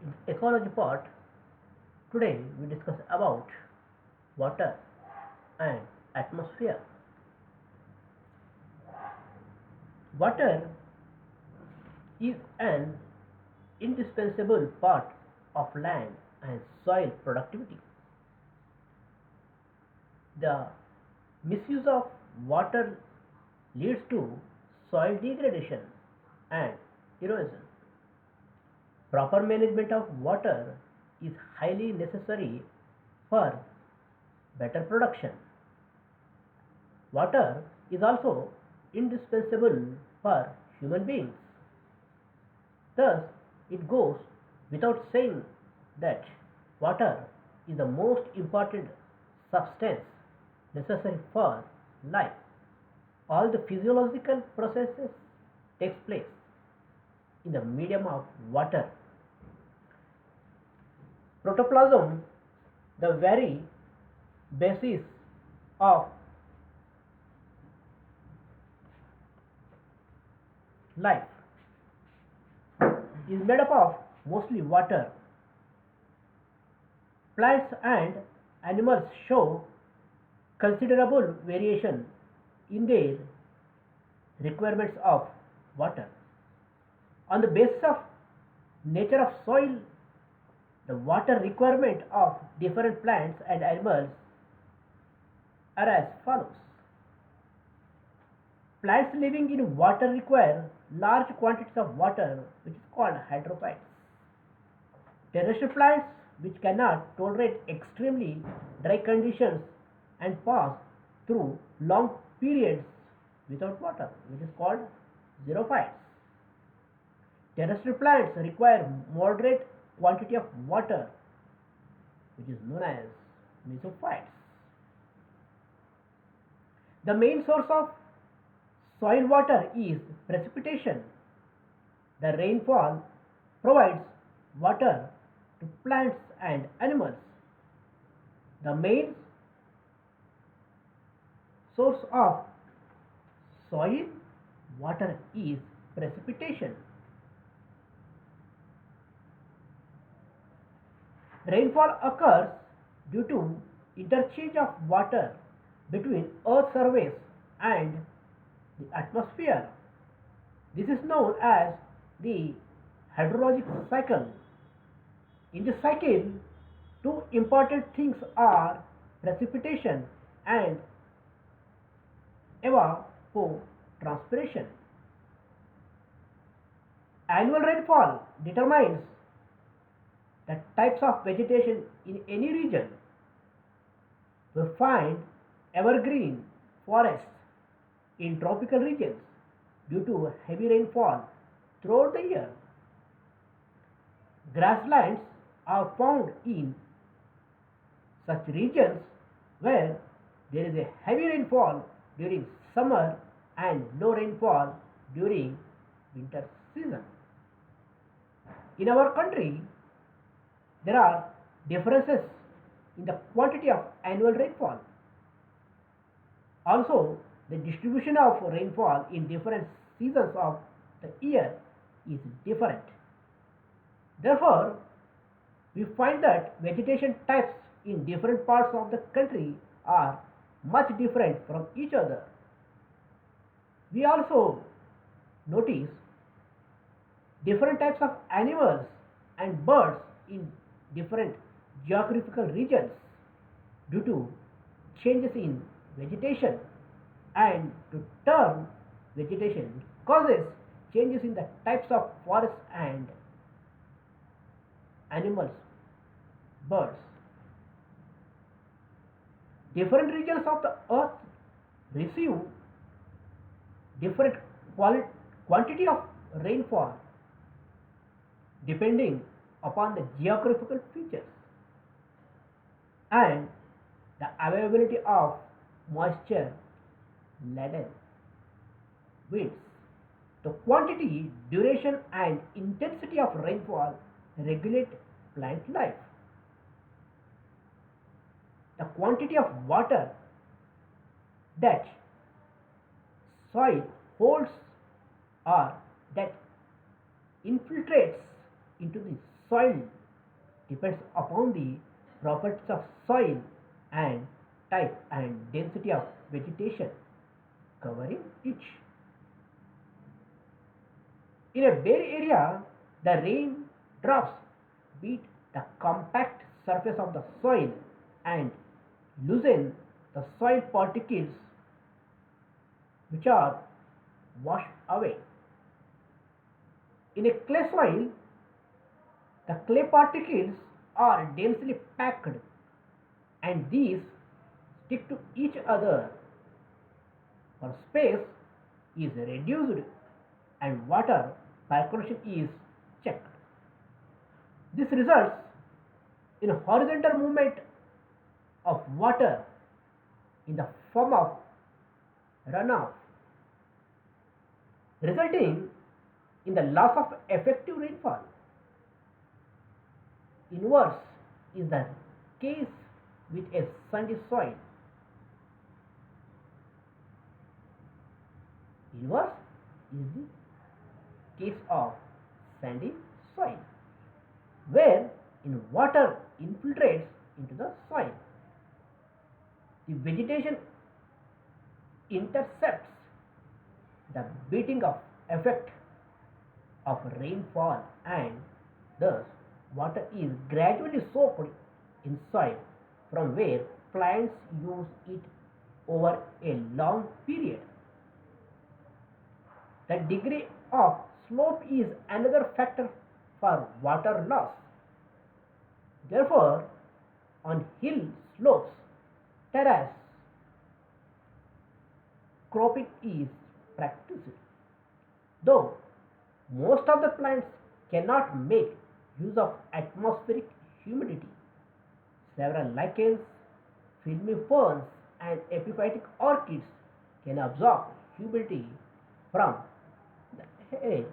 In ecology part, today we discuss about water and atmosphere. Water is an indispensable part of land and soil productivity. The misuse of water leads to soil degradation and erosion. Proper management of water is highly necessary for better production. Water is also indispensable for human beings. Thus, it goes without saying that water is the most important substance necessary for life. All the physiological processes takes place in the medium of water. Protoplasm, the very basis of life, is made up of mostly water. Plants and animals show considerable variation in their requirements of water. On the basis of nature of soil, the water requirement of different plants and animals are as follows. Plants living in water require large quantities of water, which is called hydrophytes. Terrestrial plants which cannot tolerate extremely dry conditions and pass through long periods without water, which is called xerophytes. Terrestrial plants require moderate quantity of water, which is known as mesophytes. The main source of soil water is precipitation. The rainfall provides water to plants and animals. The main source of soil water is precipitation. Rainfall occurs due to interchange of water between Earth's surface and the atmosphere. This is known as the hydrologic cycle. In this cycle, two important things are precipitation and evapotranspiration. Annual rainfall determines the types of vegetation in any region. We find evergreen forests in tropical regions due to heavy rainfall throughout the year. Grasslands are found in such regions where there is a heavy rainfall during summer and low rainfall during winter season. In our country, there are differences in the quantity of annual rainfall. Also, the distribution of rainfall in different seasons of the year is different. Therefore, we find that vegetation types in different parts of the country are much different from each other. We also notice different types of animals and birds in different geographical regions due to changes in vegetation, and to term vegetation causes changes in the types of forests and animals, birds. Different regions of the earth receive different quantity of rainfall depending upon the geographical features and the availability of moisture laden winds. The quantity, duration, and intensity of rainfall regulate plant life. The quantity of water that soil holds or that infiltrates into the soil depends upon the properties of soil and type and density of vegetation covering each. In a bare area, the rain drops beat the compact surface of the soil and loosen the soil particles which are washed away. In a clay soil, the clay particles are densely packed and these stick to each other for space is reduced and water percolation is checked. This results in a horizontal movement of water in the form of runoff, resulting in the loss of effective rainfall. Inverse is the case with a sandy soil. Inverse is the case of sandy soil, where in water infiltrates into the soil. The vegetation intercepts the beating of effect of rainfall and thus water is gradually soaked in soil from where plants use it over a long period. The degree of slope is another factor for water loss. Therefore, on hill slopes, terrace cropping is practiced. Though most of the plants cannot make use of atmospheric humidity, several lichens, filmy ferns, and epiphytic orchids can absorb humidity from the air.